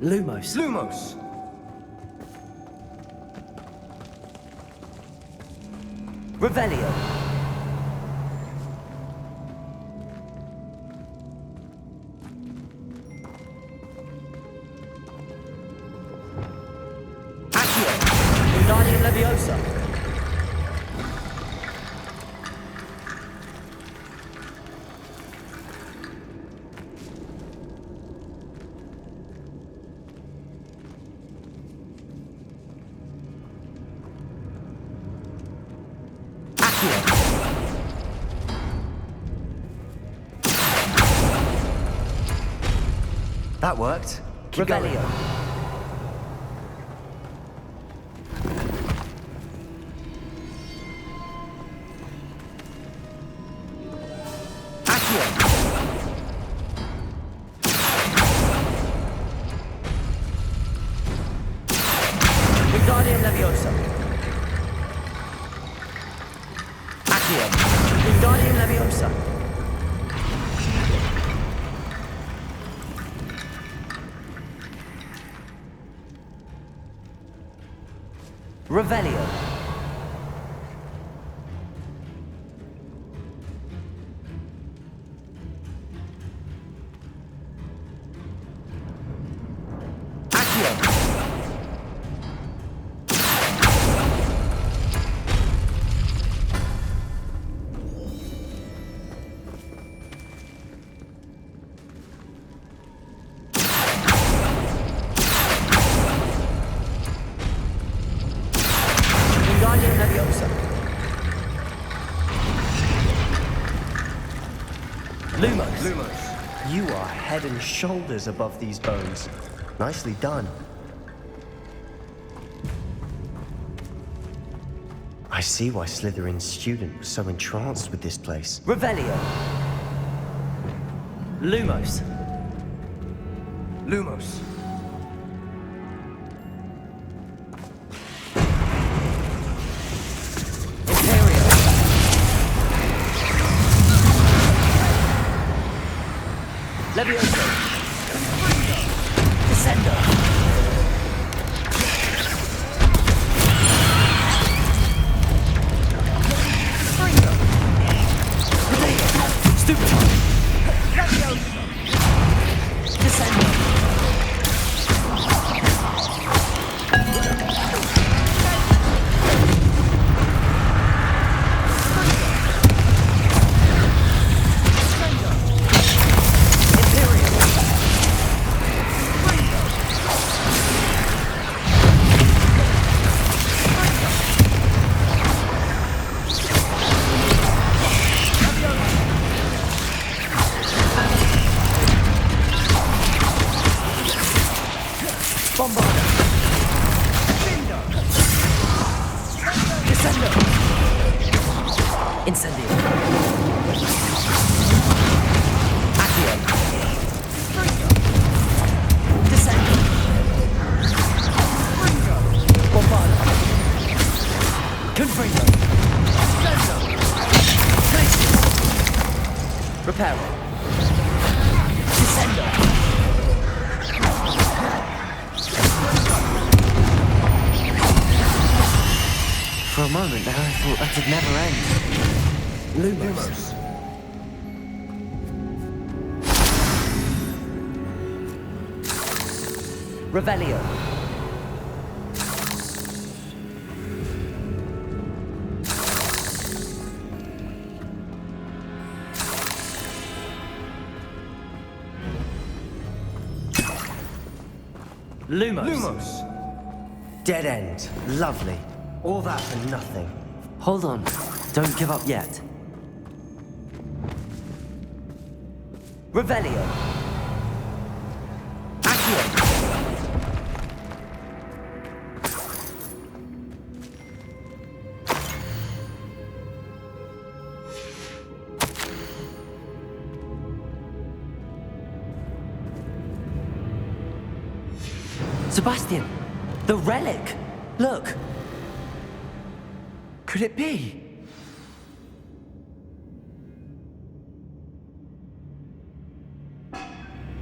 Lumos. Lumos. Revelio. Accio. Wingardium Leviosa. That worked. Keep going. Revelio. Accio. Wingardium Leviosa. Accio. Wingardium Leviosa. Revelio. Accio. Wingardium Leviosa. Lumos. Lumos. You are head and shoulders above these bones. Nicely done. I see why Slytherin's student was so entranced with this place. Revelio. Lumos. Lumos. Imperio. Leviosa. Descendo. Stupid. Descendo. Bombarda. Descendo. Incendio. Accio. Descendo. Bombarda. Confringo. Reparo. Descendo. For a moment there, I thought that would never end. Lumos. Revelio. Lumos. Lumos. Dead end. Lovely. All that for nothing. Hold on. Don't give up yet. Revelio. Accio. Sebastian, the relic. Look. Could it be?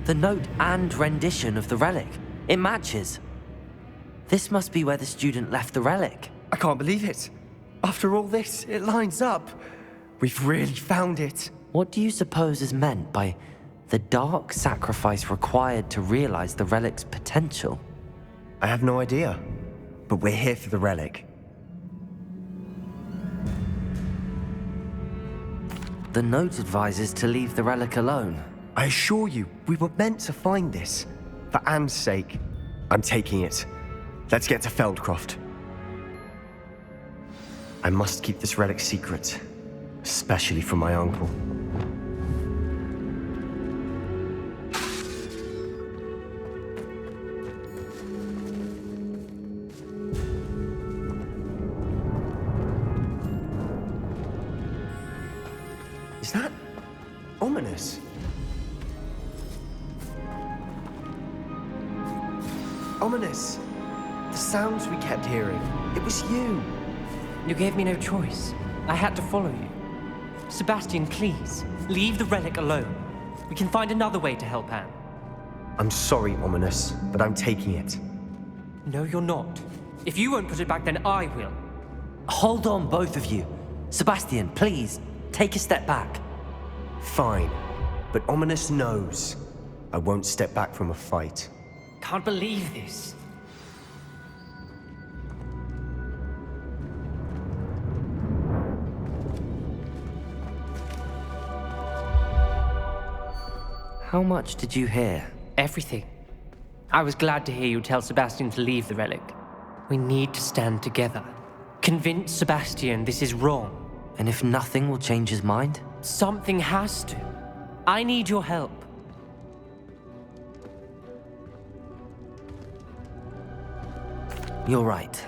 The note and rendition of the relic. It matches. This must be where the student left the relic. I can't believe it. After all this, it lines up. We've really found it. What do you suppose is meant by the dark sacrifice required to realize the relic's potential? I have no idea, but we're here for the relic. The note advises to leave the relic alone. I assure you, we were meant to find this. For Anne's sake, I'm taking it. Let's get to Feldcroft. I must keep this relic secret, especially from my uncle. Is that ominous? Ominous! The sounds we kept hearing. It was you. You gave me no choice. I had to follow you. Sebastian, please, leave the relic alone. We can find another way to help Anne. I'm sorry, Ominous, but I'm taking it. No, you're not. If you won't put it back, then I will. Hold on, both of you. Sebastian, please, take a step back. Fine, but Ominous knows I won't step back from a fight. Can't believe this. How much did you hear? Everything. I was glad to hear you tell Sebastian to leave the relic. We need to stand together. Convince Sebastian this is wrong. And if nothing will change his mind? Something has to. I need your help. You're right.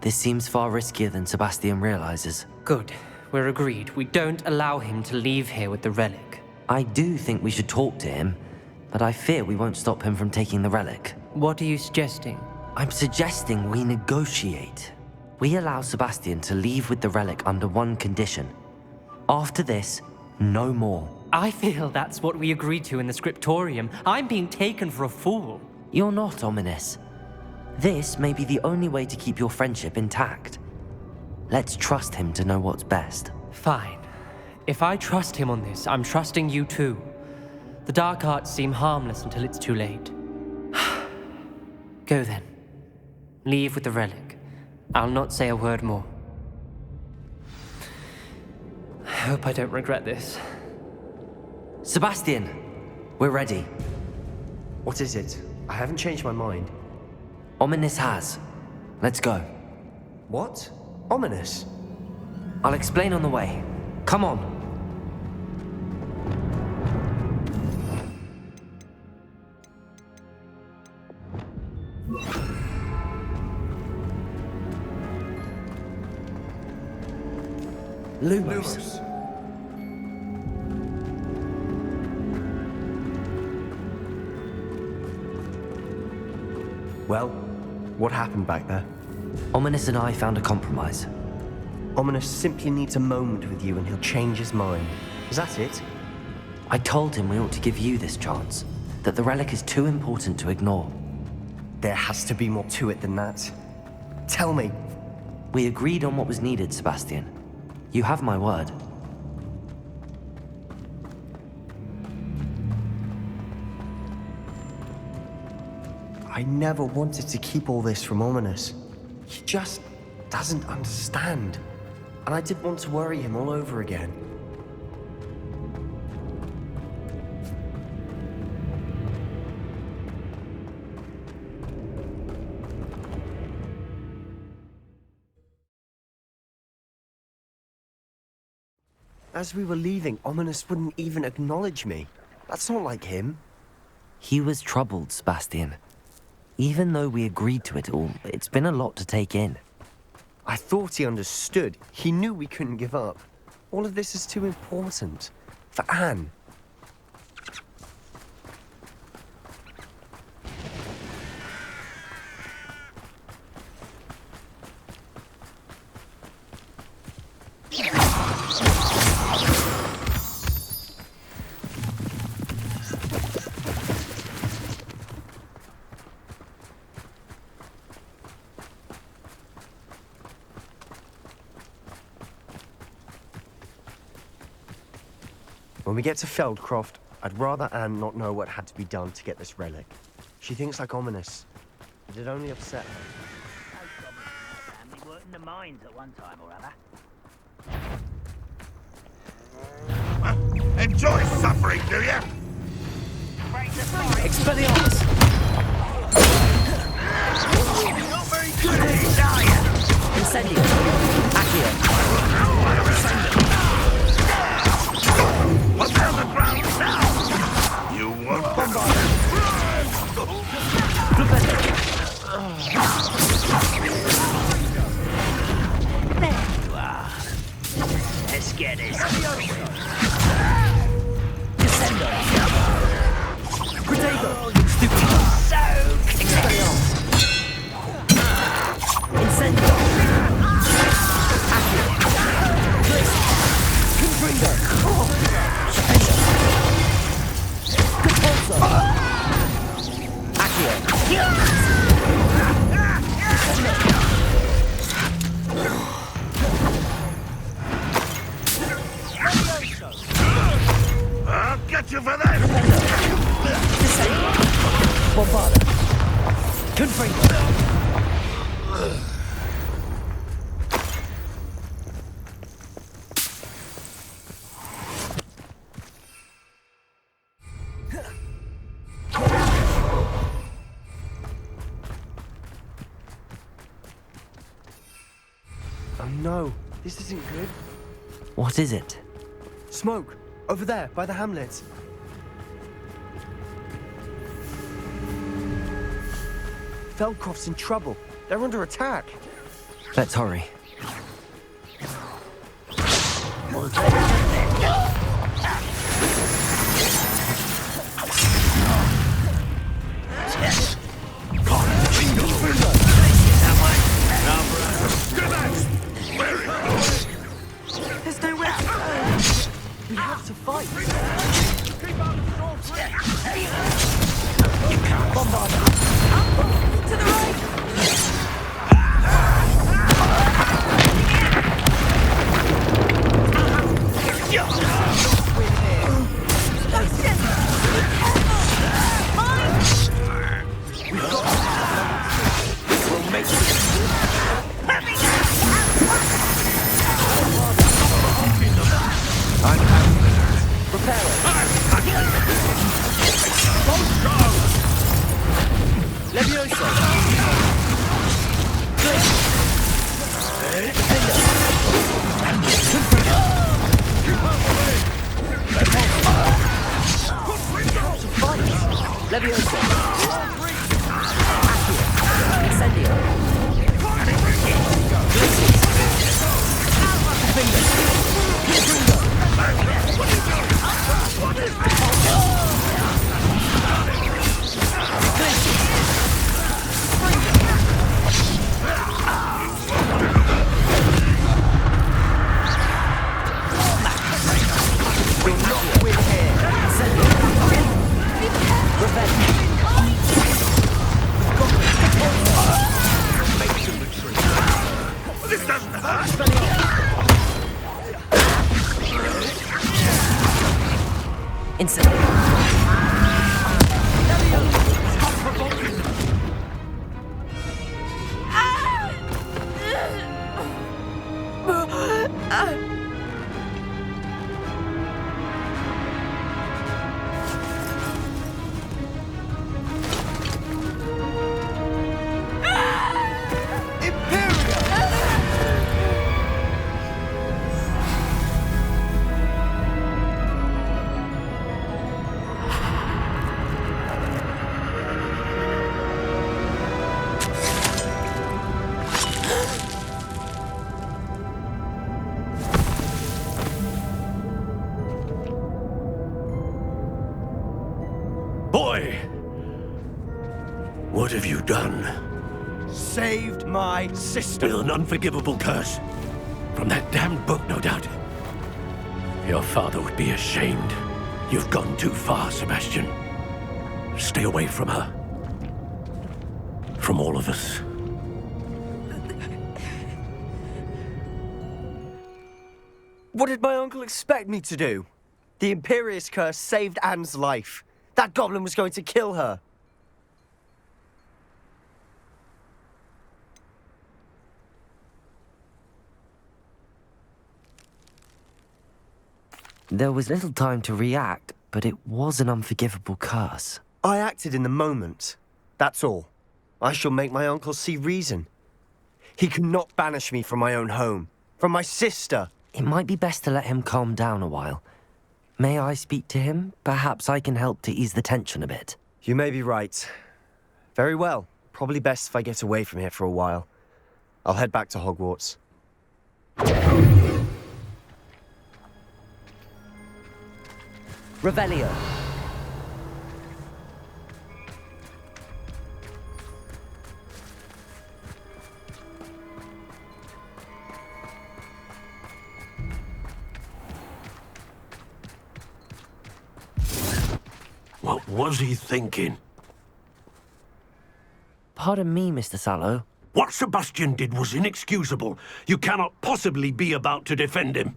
This seems far riskier than Sebastian realizes. Good. We're agreed. We don't allow him to leave here with the relic. I do think we should talk to him, but I fear we won't stop him from taking the relic. What are you suggesting? I'm suggesting we negotiate. We allow Sebastian to leave with the relic under one condition. After this, no more. I feel that's what we agreed to in the scriptorium. I'm being taken for a fool. You're not, Ominous. This may be the only way to keep your friendship intact. Let's trust him to know what's best. Fine. If I trust him on this, I'm trusting you too. The dark arts seem harmless until it's too late. Go then. Leave with the relic. I'll not say a word more. I hope I don't regret this. Sebastian, we're ready. What is it? I haven't changed my mind. Ominous has. Let's go. What? Ominous? I'll explain on the way. Come on. Lumos. Well, what happened back there? Ominous and I found a compromise. Ominous simply needs a moment with you and he'll change his mind. Is that it? I told him we ought to give you this chance, that the relic is too important to ignore. There has to be more to it than that. Tell me. We agreed on what was needed, Sebastian. You have my word. I never wanted to keep all this from Ominous. He just doesn't understand. And I didn't want to worry him all over again. As we were leaving, Ominous wouldn't even acknowledge me. That's not like him. He was troubled, Sebastian. Even though we agreed to it all, it's been a lot to take in. I thought he understood. He knew we couldn't give up. All of this is too important. For Anne. When we get to Feldcroft, I'd rather Anne not know what had to be done to get this relic. She thinks like ominous. It'd only upset her. Family worked in the mines at one time or other. Enjoy suffering, do you? Expelliarmus! Not very good at this, are you? Incendio! Accio! What's on the ground now? You won't bombard. There you are. Let's get this. Descendo! Protego! So Incendio! Accio! Confringo! Capulso! Accio! I'll get you for that. Descendo! Bombarda! Confringo! Oh no, this isn't good. What is it? Smoke! Over there, by the hamlet. Feldcroft's in trouble. They're under attack. Let's hurry. There's nowhere to go. We have to fight. Bombarda! To the right! Leviosa! Incendio! This doesn't hurt. Incendio! Boy! What have you done? Saved my sister. With an unforgivable curse. From that damned book, no doubt. Your father would be ashamed. You've gone too far, Sebastian. Stay away from her. From all of us. What did my uncle expect me to do? The Imperius curse saved Anne's life. That goblin was going to kill her. There was little time to react, but it was an unforgivable curse. I acted in the moment. That's all. I shall make my uncle see reason. He cannot banish me from my own home, from my sister. It might be best to let him calm down a while. May I speak to him? Perhaps I can help to ease the tension a bit. You may be right. Very well. Probably best if I get away from here for a while. I'll head back to Hogwarts. Revelio. What was he thinking? Pardon me, Mr. Sallow. What Sebastian did was inexcusable. You cannot possibly be about to defend him.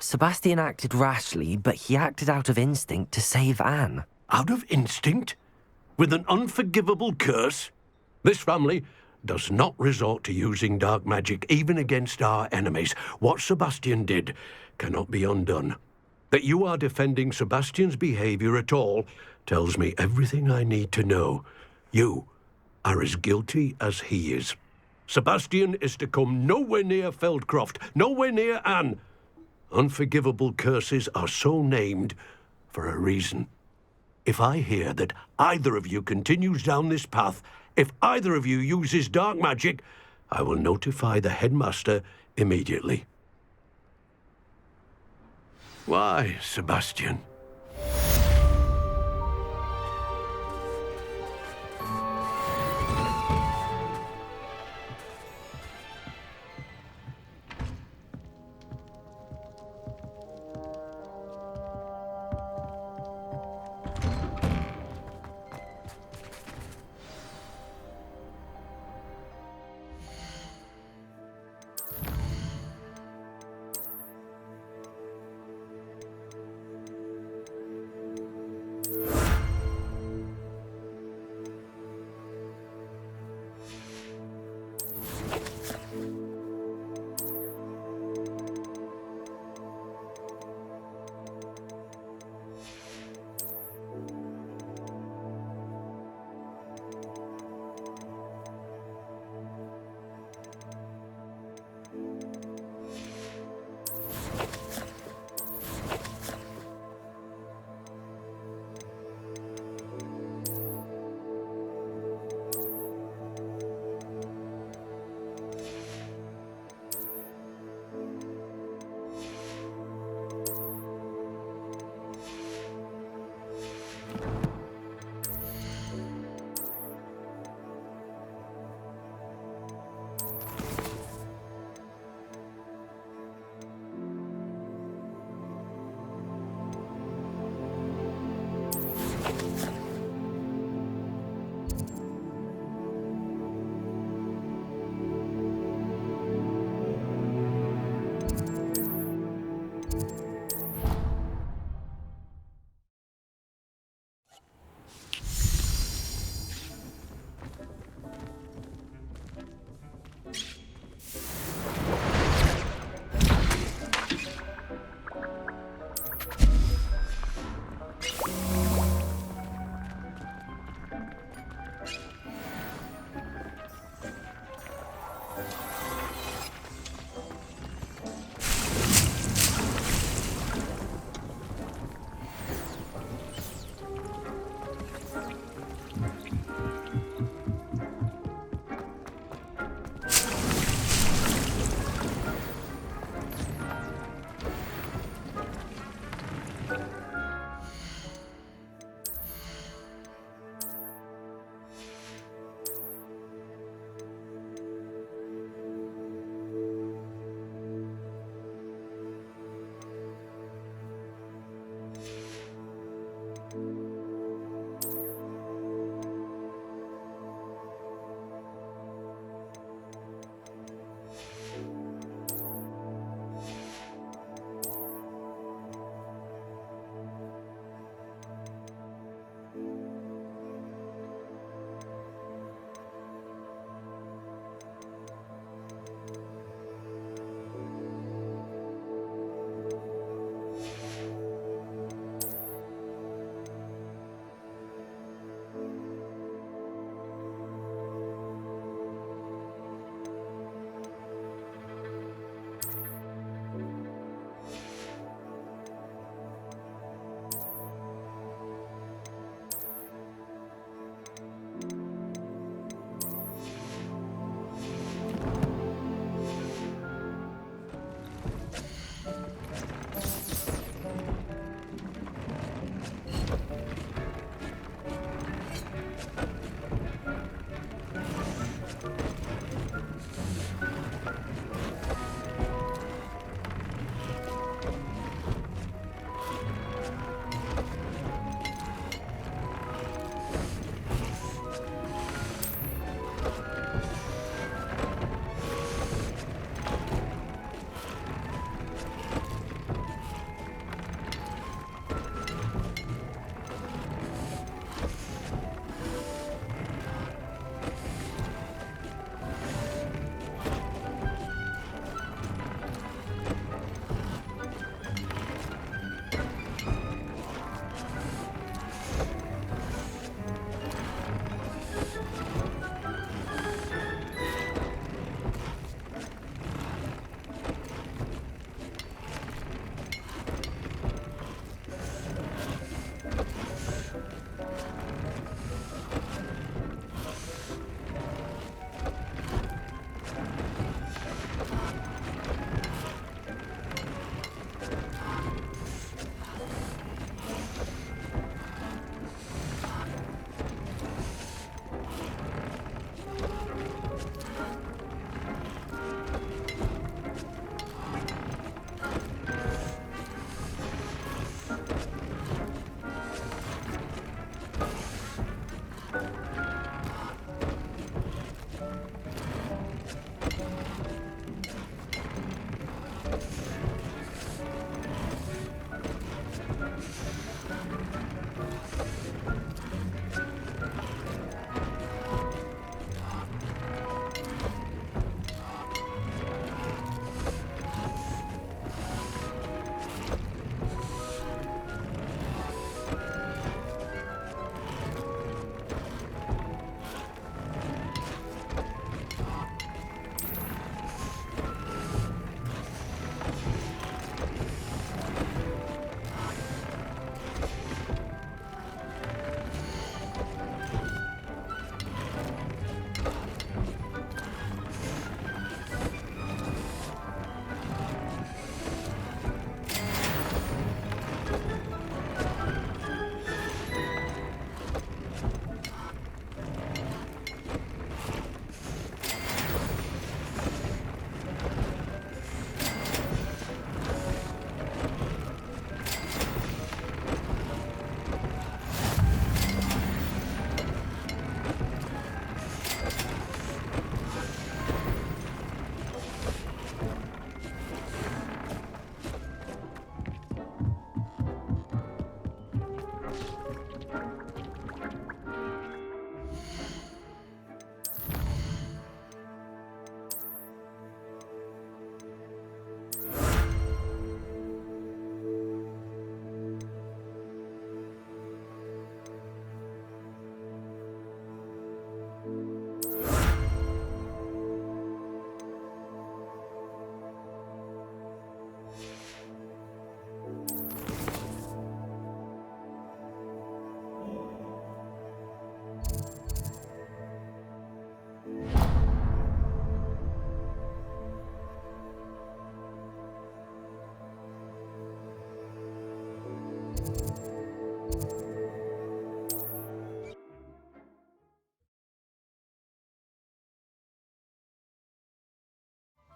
Sebastian acted rashly, but he acted out of instinct to save Anne. Out of instinct? With an unforgivable curse? This family does not resort to using dark magic even against our enemies. What Sebastian did cannot be undone. That you are defending Sebastian's behavior at all tells me everything I need to know. You are as guilty as he is. Sebastian is to come nowhere near Feldcroft, nowhere near Anne. Unforgivable curses are so named for a reason. If I hear that either of you continues down this path, if either of you uses dark magic, I will notify the headmaster immediately. Why, Sebastian?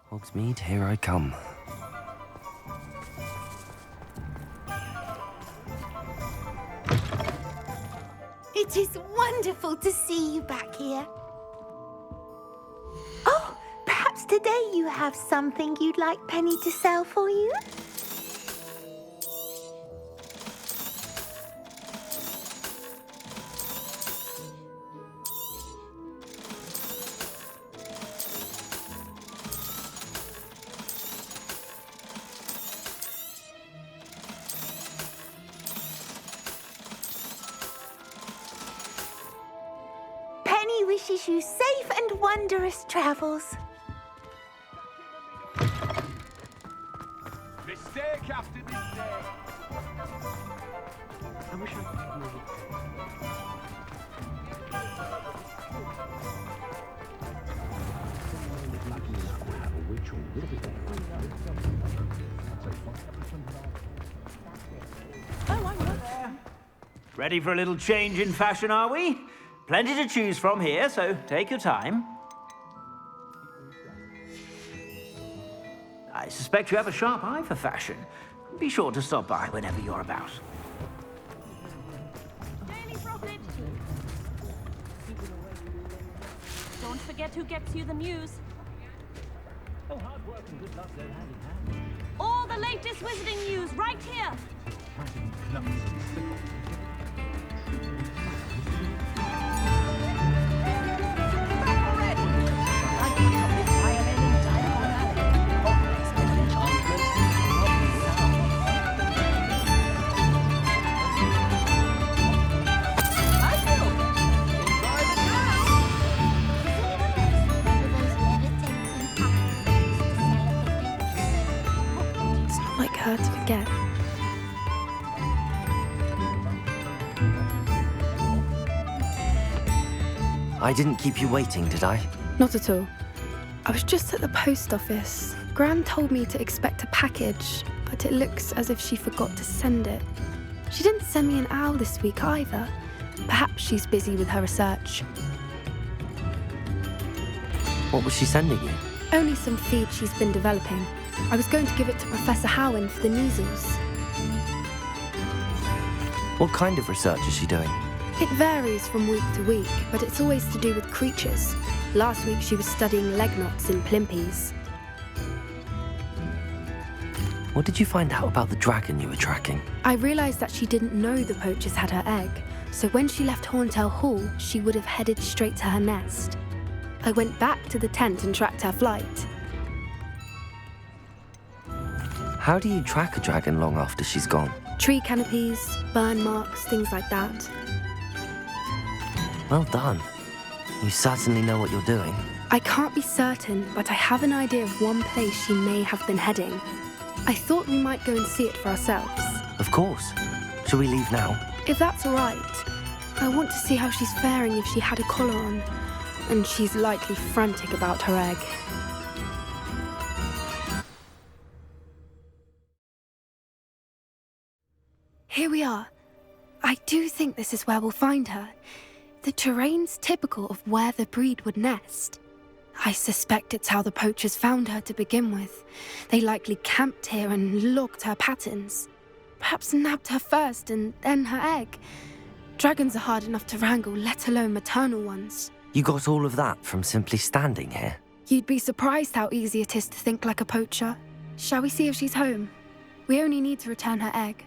Hogsmeade, here I come. It is wonderful to see you back here. Oh, perhaps today you have something you'd like Penny to sell for you? Penny wishes you safe and wondrous travels. Mistake after mistake. I wish I could. Ready for a little change in fashion, are we? Plenty to choose from here, so take your time. I suspect you have a sharp eye for fashion. Be sure to stop by whenever you're about. Don't forget who gets you the news. Oh, hard work and good luck go hand in hand. All the latest wizarding news right here. It's not like her to forget. I didn't keep you waiting, did I? Not at all. I was just at the post office. Gran told me to expect a package, but it looks as if she forgot to send it. She didn't send me an owl this week either. Perhaps she's busy with her research. What was she sending you? Only some feed she's been developing. I was going to give it to Professor Howin for the measles. What kind of research is she doing? It varies from week to week, but it's always to do with creatures. Last week she was studying leg knots in plimpies. What did you find out about the dragon you were tracking? I realised that she didn't know the poachers had her egg, so when she left Horntail Hall, she would have headed straight to her nest. I went back to the tent and tracked her flight. How do you track a dragon long after she's gone? Tree canopies, burn marks, things like that. Well done. You certainly know what you're doing. I can't be certain, but I have an idea of one place she may have been heading. I thought we might go and see it for ourselves. Of course. Shall we leave now? If that's all right. I want to see how she's faring if she had a collar on. And she's likely frantic about her egg. Here we are. I do think this is where we'll find her. The terrain's typical of where the breed would nest. I suspect it's how the poachers found her to begin with. They likely camped here and logged her patterns. Perhaps nabbed her first and then her egg. Dragons are hard enough to wrangle, let alone maternal ones. You got all of that from simply standing here? You'd be surprised how easy it is to think like a poacher. Shall we see if she's home? We only need to return her egg.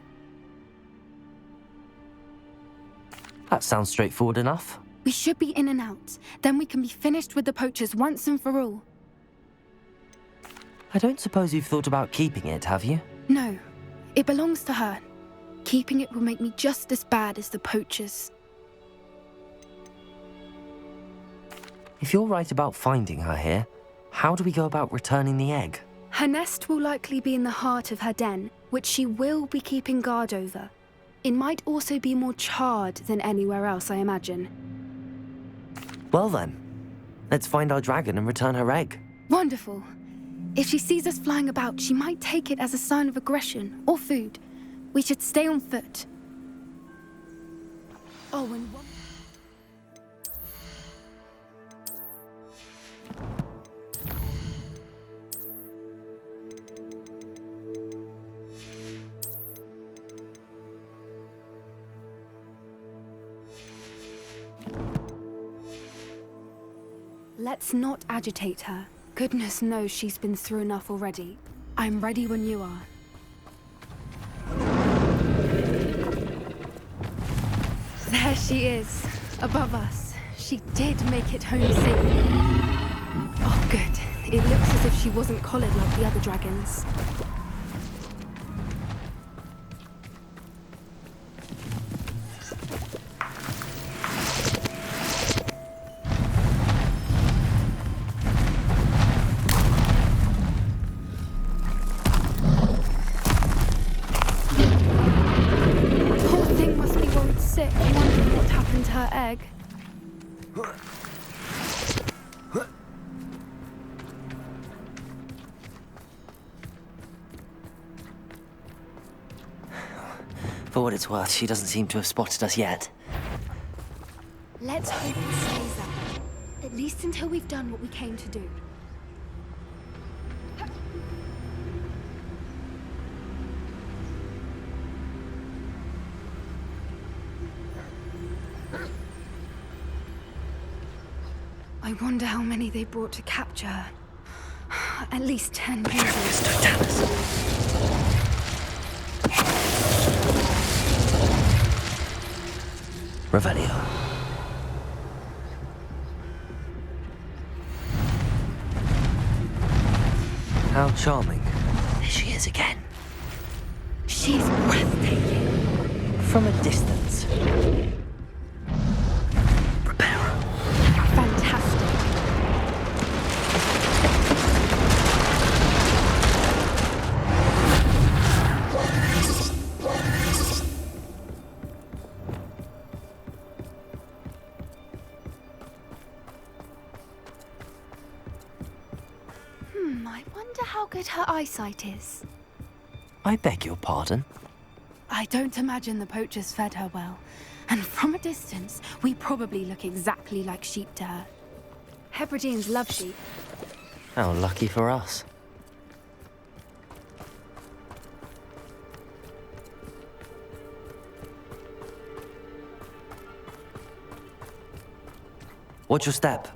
That sounds straightforward enough. We should be in and out. Then we can be finished with the poachers once and for all. I don't suppose you've thought about keeping it, have you? No. It belongs to her. Keeping it will make me just as bad as the poachers. If you're right about finding her here, how do we go about returning the egg? Her nest will likely be in the heart of her den, which she will be keeping guard over. It might also be more charred than anywhere else, I imagine. Well then, let's find our dragon and return her egg. Wonderful. If she sees us flying about, she might take it as a sign of aggression or food. We should stay on foot. Oh, and one... Let's not agitate her. Goodness knows she's been through enough already. I'm ready when you are. There she is, above us. She did make it home safe. Oh, good. It looks as if she wasn't collared like the other dragons. Egg. For what it's worth, she doesn't seem to have spotted us yet. Let's hope it stays that way. At least until we've done what we came to do. I wonder how many they brought to capture her. At least 10 people. Revelio. How charming. There she is again. She's breathtaking. From a distance. Prepare her. Fantastic. I wonder how good her eyesight is. I beg your pardon? I don't imagine the poachers fed her well. And from a distance, we probably look exactly like sheep to her. Hebrideans love sheep. How lucky for us. Watch your step.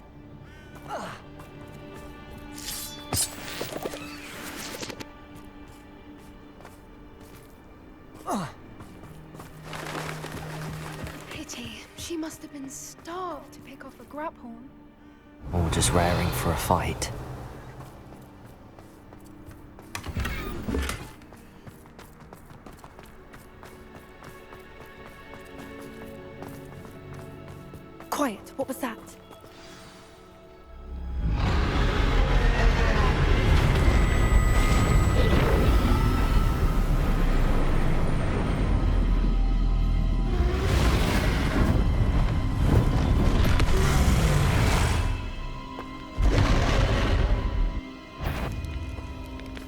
Pity. She must have been starved to pick off a grabhorn. Or just raring for a fight. Quiet. What was that?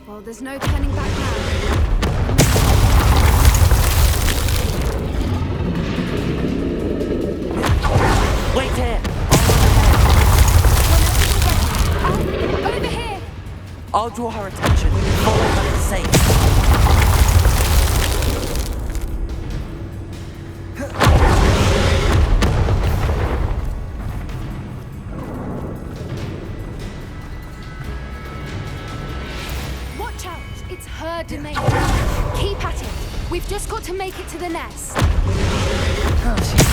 Well, there's no turning back now. Wait here! Over here! I'll draw her attention. Follow her, it's safe. Watch out! It's her domain. Keep at it. We've just got to make it to the nest. Oh, she's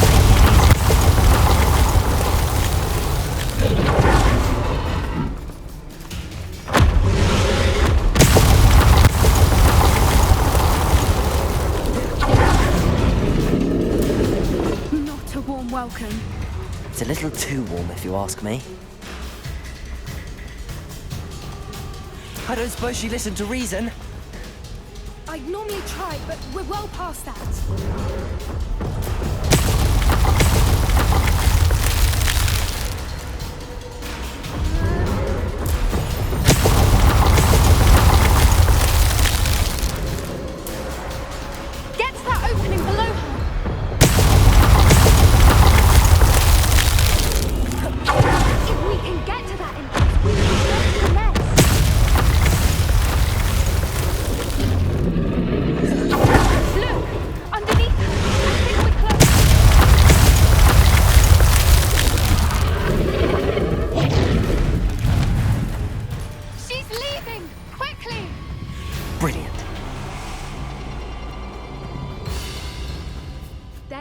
Not a warm welcome. It's a little too warm, if you ask me. I don't suppose she listened to reason. I'd normally try, but we're well past that.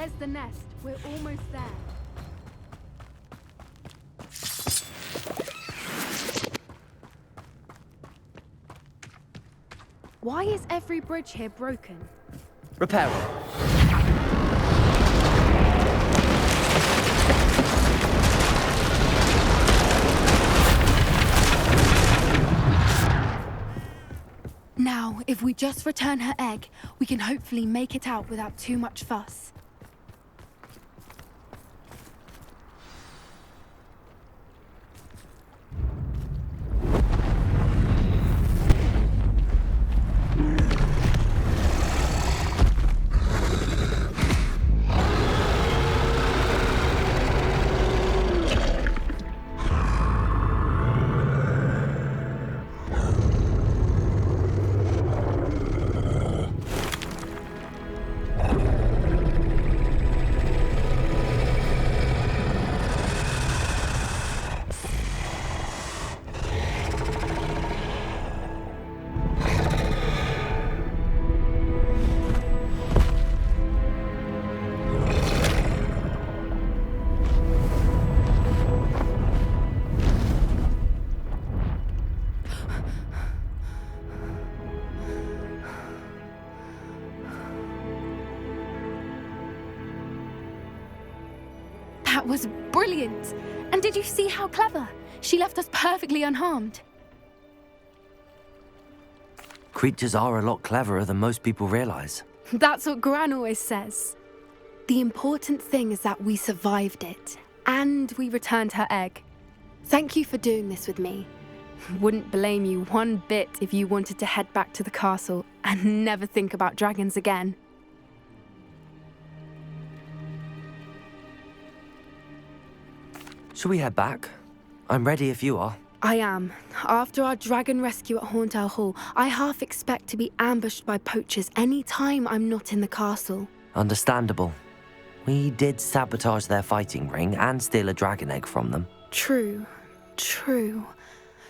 There's the nest. We're almost there. Why is every bridge here broken? Repair it. Now, if we just return her egg, we can hopefully make it out without too much fuss. That was brilliant! And did you see how clever? She left us perfectly unharmed. Creatures are a lot cleverer than most people realize. That's what Gran always says. The important thing is that we survived it, and we returned her egg. Thank you for doing this with me. Wouldn't blame you one bit if you wanted to head back to the castle and never think about dragons again. Shall we head back? I'm ready if you are. I am. After our dragon rescue at Hauntow Hall, I half expect to be ambushed by poachers any time I'm not in the castle. Understandable. We did sabotage their fighting ring and steal a dragon egg from them. True.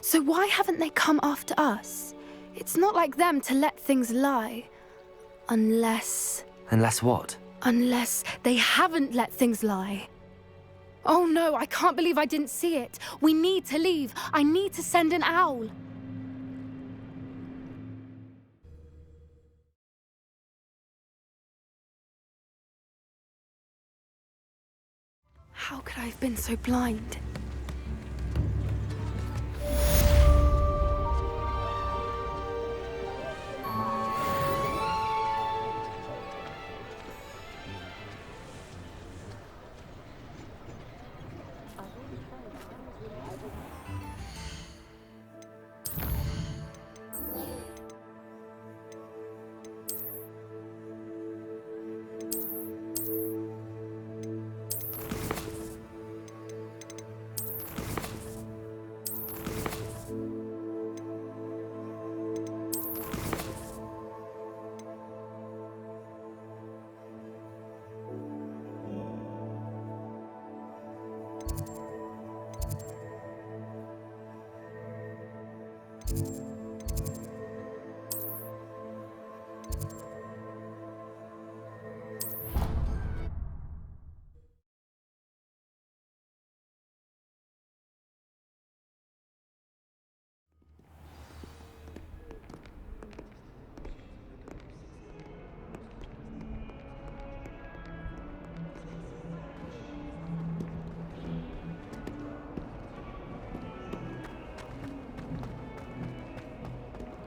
So why haven't they come after us? It's not like them to let things lie. Unless what? Unless they haven't let things lie. Oh no, I can't believe I didn't see it. We need to leave. I need to send an owl. How could I have been so blind?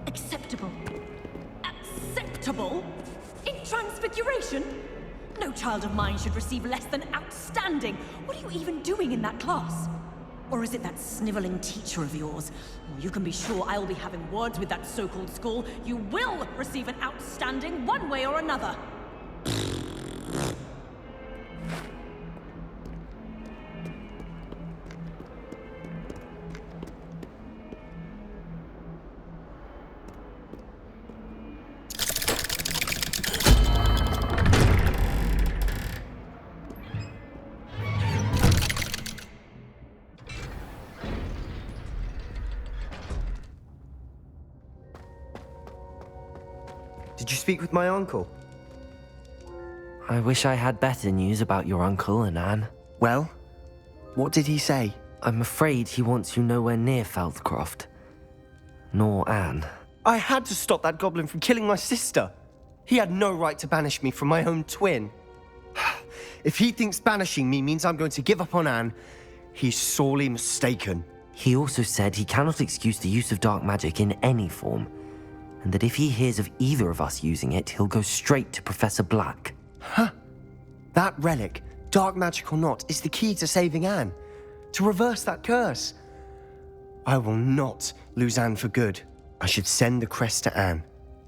Acceptable? In Transfiguration? No child of mine should receive less than outstanding. What are you even doing in that class? Or is it that sniveling teacher of yours? Well, you can be sure I will be having words with that so-called school. You will receive an outstanding one way or another. Did you speak with my uncle? I wish I had better news about your uncle and Anne. Well, what did he say? I'm afraid he wants you nowhere near Feldcroft. Nor Anne. I had to stop that goblin from killing my sister. He had no right to banish me from my own twin. If he thinks banishing me means I'm going to give up on Anne, he's sorely mistaken. He also said he cannot excuse the use of dark magic in any form, and that if he hears of either of us using it, he'll go straight to Professor Black. Huh? That relic, dark magic or not, is the key to saving Anne. To reverse that curse. I will not lose Anne for good. I should send the crest to Anne.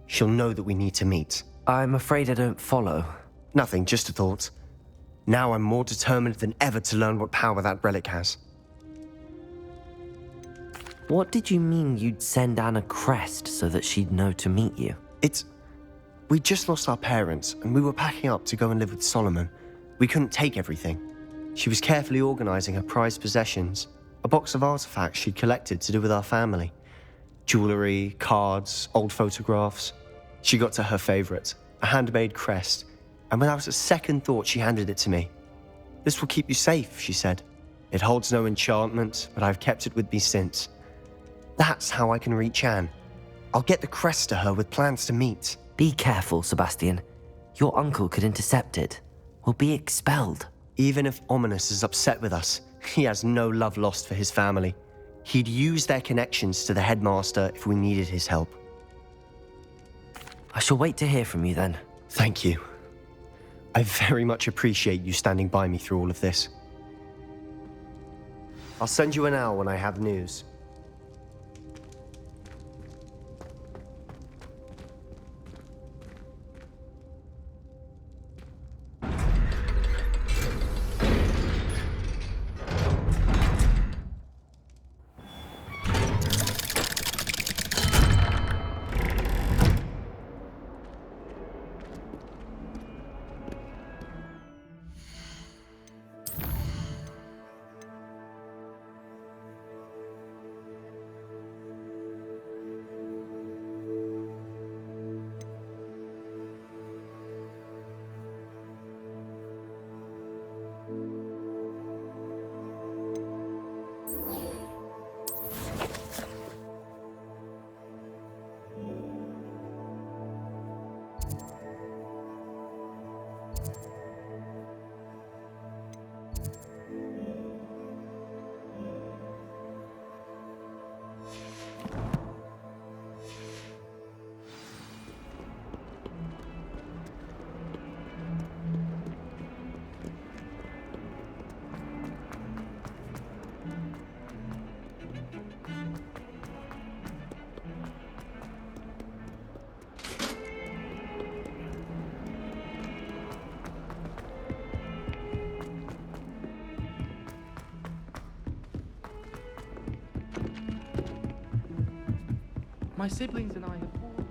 She'll know that we need to meet. I'm afraid I don't follow. Nothing, just a thought. Now I'm more determined than ever to learn what power that relic has. What did you mean you'd send Anne a crest so that she'd know to meet you? We just lost our parents, and we were packing up to go and live with Solomon. We couldn't take everything. She was carefully organizing her prized possessions, a box of artifacts she'd collected to do with our family. Jewelry, cards, old photographs. She got to her favorite, a handmade crest, and without a second thought, she handed it to me. "This will keep you safe," she said. "It holds no enchantment, but I've kept it with me since. That's how I can reach Anne. I'll get the crest to her with plans to meet." Be careful, Sebastian. Your uncle could intercept it. We'll be expelled. Even if Ominous is upset with us, he has no love lost for his family. He'd use their connections to the headmaster if we needed his help. I shall wait to hear from you then. Thank you. I very much appreciate you standing by me through all of this. I'll send you an hour when I have news. My siblings and I have fallen.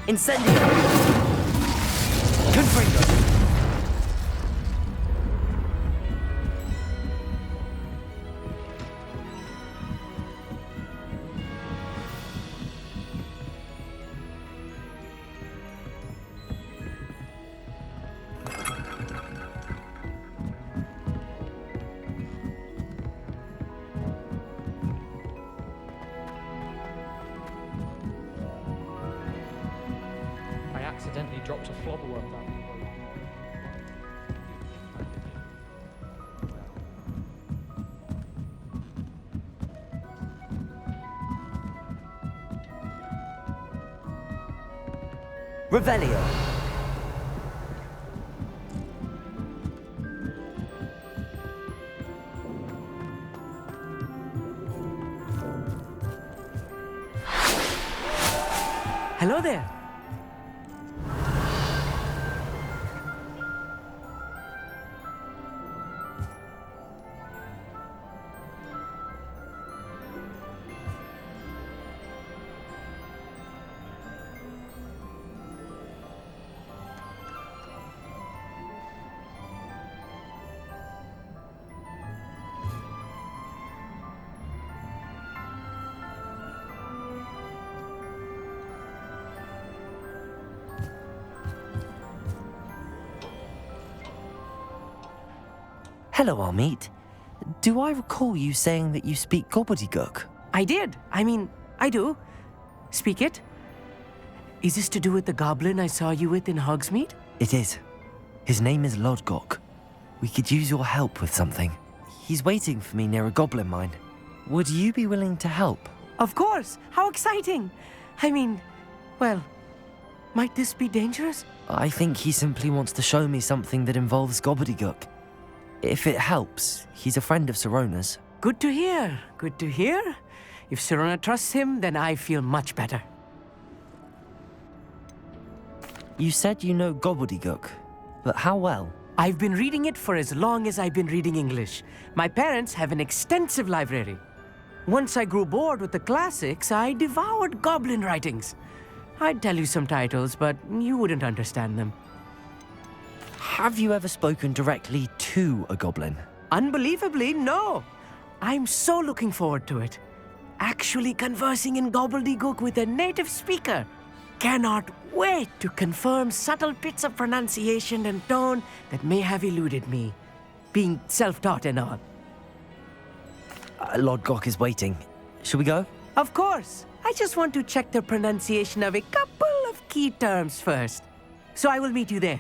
Incendio! Confringo! Accidentally dropped a flobberworm down the road. Revelio! Hello there! Hello, Armeet. Do I recall you saying that you speak gobbledygook? I did. I do. Speak it. Is this to do with the goblin I saw you with in Hogsmeade? It is. His name is Lodgok. We could use your help with something. He's waiting for me near a goblin mine. Would you be willing to help? Of course. How exciting. Well, might this be dangerous? I think he simply wants to show me something that involves gobbledygook. If it helps, he's a friend of Sirona's. Good to hear. Good to hear. If Sirona trusts him, then I feel much better. You said you know gobbledygook, but how well? I've been reading it for as long as I've been reading English. My parents have an extensive library. Once I grew bored with the classics, I devoured goblin writings. I'd tell you some titles, but you wouldn't understand them. Have you ever spoken directly to a goblin? Unbelievably, no. I'm so looking forward to it. Actually conversing in gobbledygook with a native speaker. Cannot wait to confirm subtle bits of pronunciation and tone that may have eluded me, being self-taught and all. Lodgok is waiting. Shall we go? Of course. I just want to check the pronunciation of a couple of key terms first. So I will meet you there.